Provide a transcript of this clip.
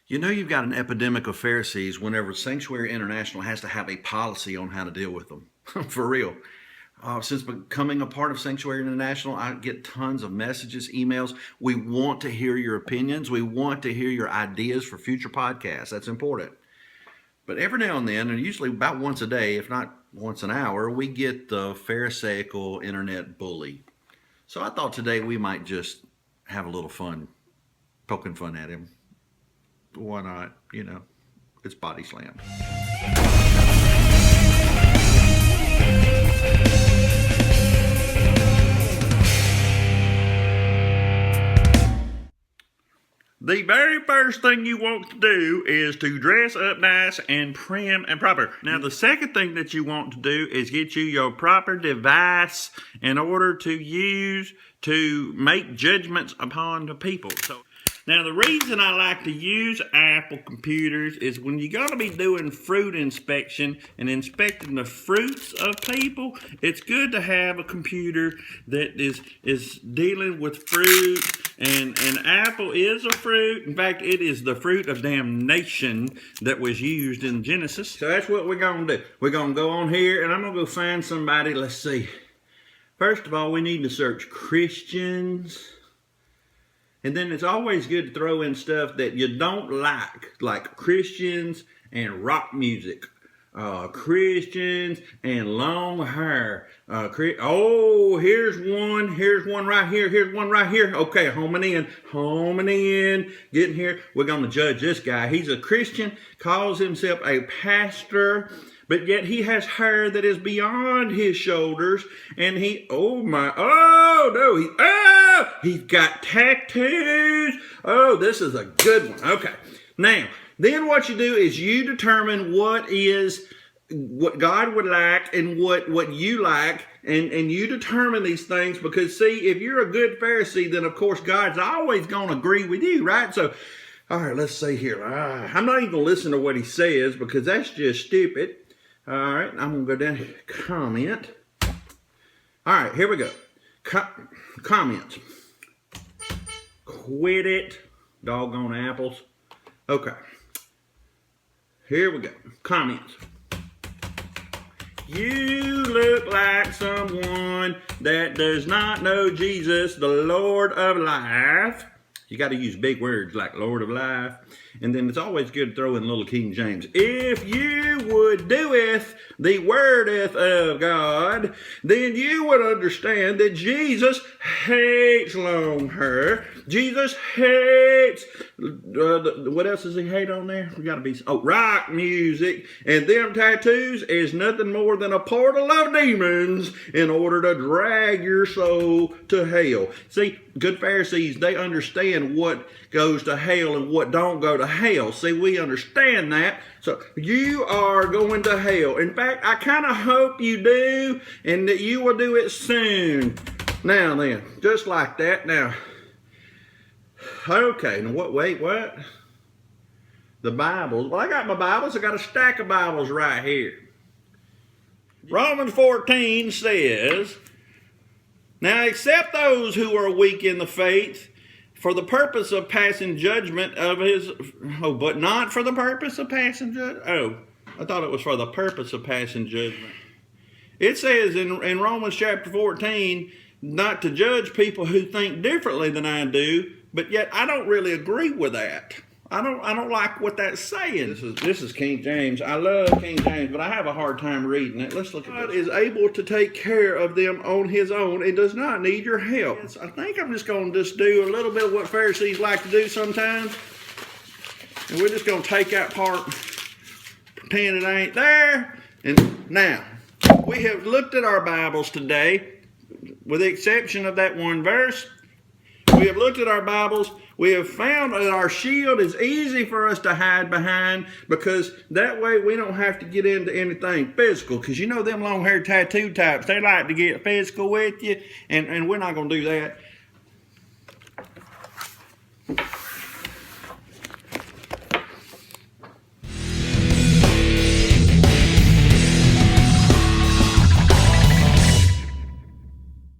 You know you've got an epidemic of Pharisees whenever Sanctuary International has to have a policy on how to deal with them. For real. Since becoming a part of Sanctuary International, I get tons of messages, emails. We want to hear your opinions. We want to hear your ideas for future podcasts. That's important. But every now and then, and usually about once a day, if not once an hour, we get the Pharisaical internet bully. So I thought today we might just have a little fun, poking fun at him. Why not? You know, it's Body Slam. The very first thing you want to do is to dress up nice and prim and proper. Now, the second thing that you want to do is get you your proper device in order to use to make judgments upon the people. Now, the reason I like to use Apple computers is when you're going to be doing fruit inspection and inspecting the fruits of people, it's good to have a computer that is dealing with fruit, and Apple is a fruit. In fact, it is the fruit of damnation that was used in Genesis. So that's what we're going to do. We're going to go on here, and I'm going to go find somebody. Let's see. First of all, we need to search Christians. And then it's always good to throw in stuff that you don't like Christians and rock music, Christians and long hair. Here's one right here, here's one right here. Okay, homing in, getting here. We're going to judge this guy. He's a Christian, calls himself a pastor, but yet he has hair that is beyond his shoulders, and he's got tattoos. Oh, this is a good one. Okay. Now, then what you do is you determine what God would like and what you like, and you determine these things, because see, if you're a good Pharisee, then of course God's always going to agree with you, right? So, all right, let's see here. I'm not even going to listen to what he says because that's just stupid. All right, I'm going to go down here. Comment. All right, here we go. Comments. Quit it, doggone apples. Okay. Here we go. Comments. You look like someone that does not know Jesus, the Lord of life. You got to use big words like Lord of life. And then it's always good to throw in a little King James. If you would doeth the wordeth of God, then you would understand that Jesus hates long hair. Jesus hates, what else does he hate on there? We got to be, rock music. And them tattoos is nothing more than a portal of demons in order to drag your soul to hell. See, good Pharisees, they understand what goes to hell and what don't go to hell. See, we understand that. So you are going to hell. In fact, I kind of hope you do, and that you will do it soon. Now then, just like that. Now, okay, now what? The Bibles. Well, I got my Bibles. I got a stack of Bibles right here. Romans 14 says, now accept those who are weak in the faith, for the purpose of passing judgment of but not for the purpose of passing judgment. I thought it was for the purpose of passing judgment. It says in Romans chapter 14, not to judge people who think differently than I do, but yet I don't really agree with that. I don't like what that's saying. This is King James. I love King James, but I have a hard time reading it. Let's look at this. God is able to take care of them on his own and does not need your help. Yes, I think I'm just going to do a little bit of what Pharisees like to do sometimes. And we're just going to take that part, pretend it ain't there. And now, we have looked at our Bibles today, with the exception of that one verse. We have looked at our Bibles. We have found that our shield is easy for us to hide behind, because that way we don't have to get into anything physical. Because you know them long-haired tattoo types, they like to get physical with you, and we're not going to do that.